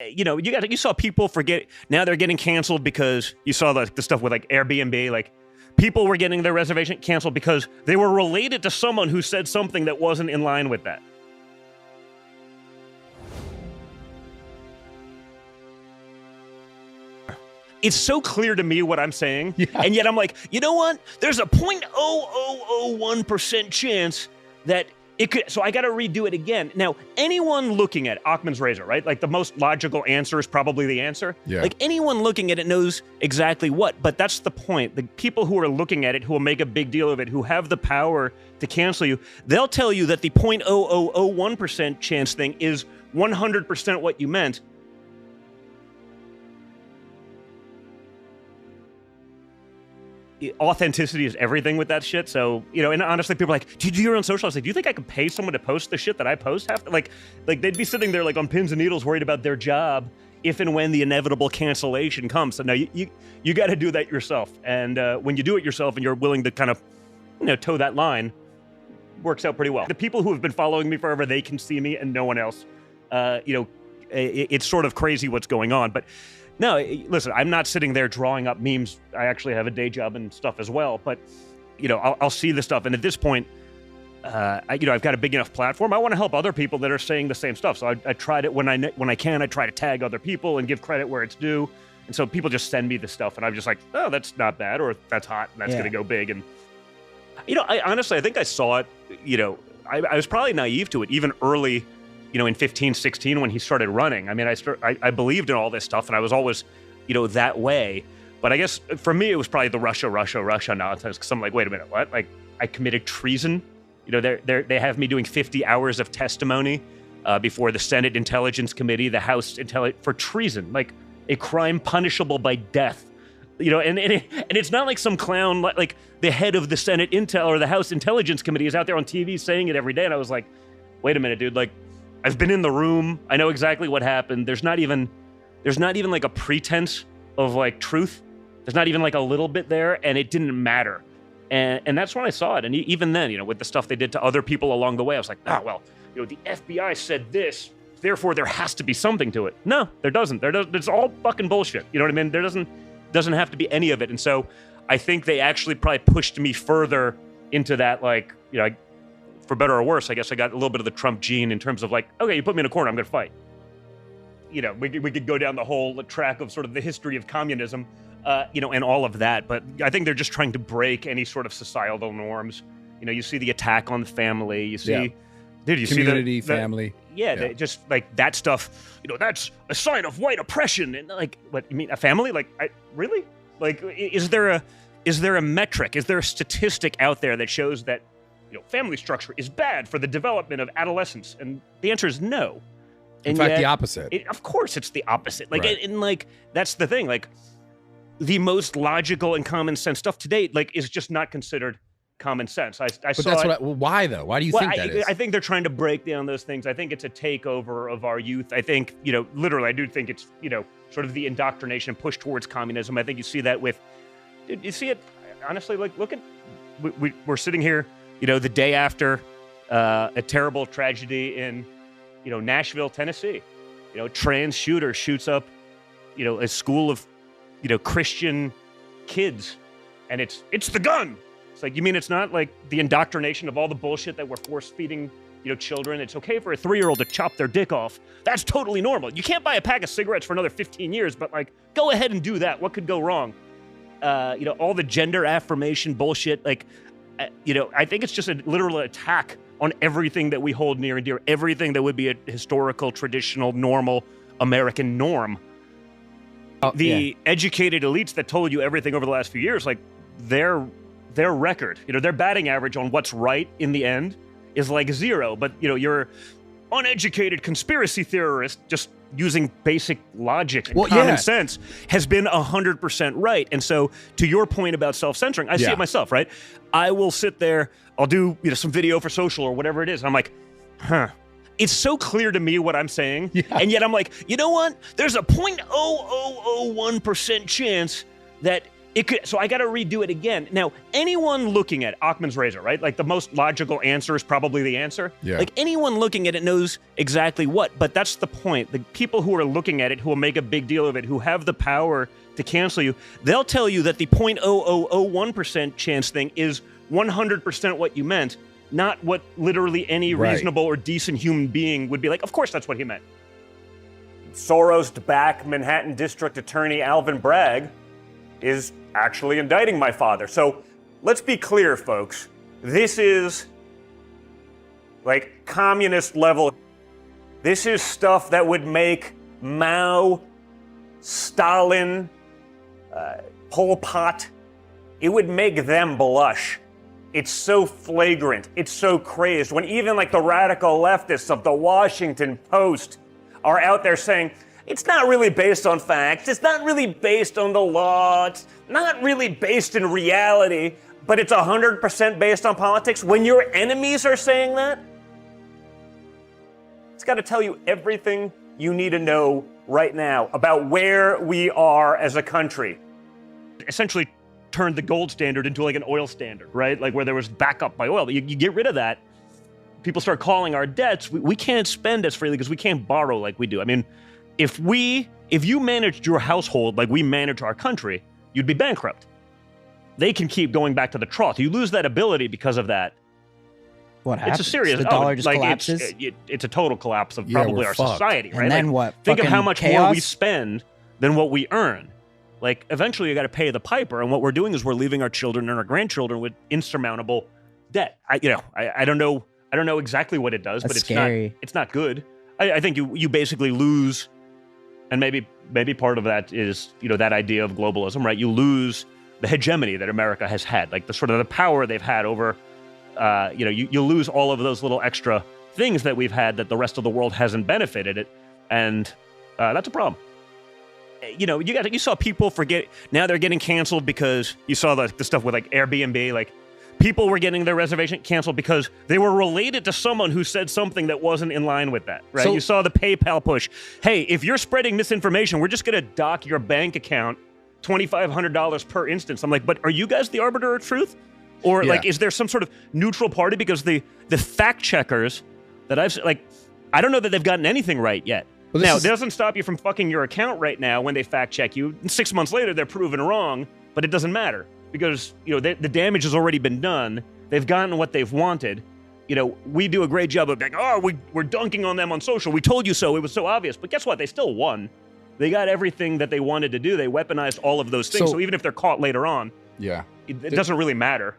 you know, you saw people forget, now they're getting canceled because you saw the stuff with like Airbnb, like people were getting their reservation canceled because they were related to someone who said something that wasn't in line with that. It's so clear to me what I'm saying, and yet I'm like, you know what? There's a 0.0001% chance that it could, so I got to redo it again. Now, anyone looking at Occam's razor, right? Like the most logical answer is probably the answer. Yeah. Like anyone looking at it knows exactly what, but that's the point. The people who are looking at it, who will make a big deal of it, who have the power to cancel you, they'll tell you that the 0.0001% chance thing is 100% what you meant. Authenticity is everything with that shit. So, you know, and honestly, people are like, do you do your own social? I was like, do you think I could pay someone to post the shit that I post? Like they'd be sitting there like on pins and needles worried about their job if and when the inevitable cancellation comes. So no, you got to do that yourself. And when you do it yourself and you're willing to kind of, you know, toe that line, works out pretty well. The people who have been following me forever, they can see me and no one else. You know, it's sort of crazy what's going on, but no, listen, I'm not sitting there drawing up memes. I actually have a day job and stuff as well. But, you know, I'll see the stuff. And at this point, you know, I've got a big enough platform. I want to help other people that are saying the same stuff. So I tried it when I can. I try to tag other people and give credit where it's due. And so people just send me the stuff. And I'm just like, oh, that's not bad. Or that's hot. And that's going to go big. And, you know, I honestly, I think I saw it, you know, I was probably naive to it even early, you know, in 15, 16, when he started running. I mean, I believed in all this stuff, and I was always, you know, that way. But I guess for me, it was probably the Russia nonsense, because I'm like, wait a minute, what? Like, I committed treason? You know, they have me doing 50 hours of testimony before the Senate Intelligence Committee, the House for treason, like a crime punishable by death. You know, and it's not like some clown, like the head of the Senate Intel or the House Intelligence Committee is out there on TV saying it every day. And I was like, wait a minute, dude, like, I've been in the room. I know exactly what happened. There's not even like a pretense of like truth. There's not even like a little bit there, and it didn't matter. And that's when I saw it. And even then, you know, with the stuff they did to other people along the way, I was like, oh, well, you know, the FBI said this, therefore there has to be something to it. No, there doesn't. It's all fucking bullshit. You know what I mean? There doesn't have to be any of it. And so I think they actually probably pushed me further into that, like, you know, for better or worse, I guess I got a little bit of the Trump gene in terms of like, okay, you put me in a corner, I'm going to fight. You know, we could go down the whole track of sort of the history of communism, you know, and all of that. But I think they're just trying to break any sort of societal norms. You know, you see the attack on the family. You see, dude, you community, see the family. They just like that stuff. You know, that's a sign of white oppression. And like, what you mean, a family? Like, really? Like, is there a metric? Is there a statistic out there that shows that, you know, family structure is bad for the development of adolescence? And the answer is no. And in fact, the opposite. Of course, it's the opposite. Like, right. and like, that's the thing. Like, the most logical and common sense stuff to date, like, is just not considered common sense. But that's why though? Why do you think that is? I think they're trying to break down those things. I think it's a takeover of our youth. I think, you know, literally, I do think it's, you know, sort of the indoctrination push towards communism. I think you see that with, you see it, honestly, like, look at, we're sitting here, you know, the day after a terrible tragedy in, you know, Nashville, Tennessee. You know, trans shooter shoots up, you know, a school of, you know, Christian kids, and it's the gun. It's like, you mean it's not like the indoctrination of all the bullshit that we're force feeding, you know, children? It's okay for a 3-year-old to chop their dick off. That's totally normal. You can't buy a pack of cigarettes for another 15 years, but like, go ahead and do that. What could go wrong? You know, all the gender affirmation bullshit, like, you know, I think it's just a literal attack on everything that we hold near and dear, everything that would be a historical, traditional, normal American norm. The educated elites that told you everything over the last few years, like, their record, you know, their batting average on what's right in the end is like 0. But, you know, your uneducated conspiracy theorist, just using basic logic and common sense, has been 100% right. And so, to your point about self-censoring, I see it myself, right? I will sit there, I'll do, you know, some video for social or whatever it is, and I'm like, it's so clear to me what I'm saying, and yet I'm like, you know what? There's a 0.0001% chance that So I got to redo it again. Now, anyone looking at Occam's razor, right? Like the most logical answer is probably the answer. Yeah. Like anyone looking at it knows exactly what, but that's the point. The people who are looking at it, who will make a big deal of it, who have the power to cancel you, they'll tell you that the 0.0001% chance thing is 100% what you meant, not what literally any reasonable or decent human being would be like. Of course, that's what he meant. Soros-backed Manhattan District Attorney Alvin Bragg is actually indicting my father. So let's be clear, folks. This is like communist level. This is stuff that would make Mao, Stalin, Pol Pot, it would make them blush. It's so flagrant. It's so crazed. When even like the radical leftists of the Washington Post are out there saying, it's not really based on facts. It's not really based on the law. It's not really based in reality, but it's 100% based on politics. When your enemies are saying that, it's got to tell you everything you need to know right now about where we are as a country. Essentially turned the gold standard into like an oil standard, right? Like where there was backup by oil. You get rid of that, people start calling our debts. We can't spend as freely because we can't borrow like we do. I mean, if you managed your household like we manage our country, you'd be bankrupt. They can keep going back to the trough. You lose that ability because of that. What happens? It's a serious. The dollar just collapses. It's a total collapse of probably our society, right? And then like, what? Think of how much more we chaos? spend than what we earn. Like eventually, you got to pay the piper, and what we're doing is we're leaving our children and our grandchildren with insurmountable debt. I don't know exactly what it does, That's but it's scary. It's not good. I think you basically lose. And maybe part of that is, that idea of globalism, right? You lose the hegemony that America has had, like the sort of the power they've had over, you lose all of those little extra things that we've had that the rest of the world hasn't benefited it. And that's a problem. You saw people forget, now they're getting canceled because you saw the stuff with like Airbnb, like people were getting their reservation canceled because they were related to someone who said something that wasn't in line with that, right? So, you saw the PayPal push. Hey, if you're spreading misinformation, we're just going to dock your bank account $2,500 per instance. I'm like, but are you guys the arbiter of truth? Or like, is there some sort of neutral party? Because the fact checkers that I don't know that they've gotten anything right yet. Well, now, it doesn't stop you from fucking your account right now when they fact check you. And 6 months later, they're proven wrong, but it doesn't matter. Because, the damage has already been done. They've gotten what they've wanted. We do a great job of like, we're dunking on them on social. We told you so. It was so obvious. But guess what? They still won. They got everything that they wanted to do. They weaponized all of those things. So even if they're caught later on, it doesn't really matter.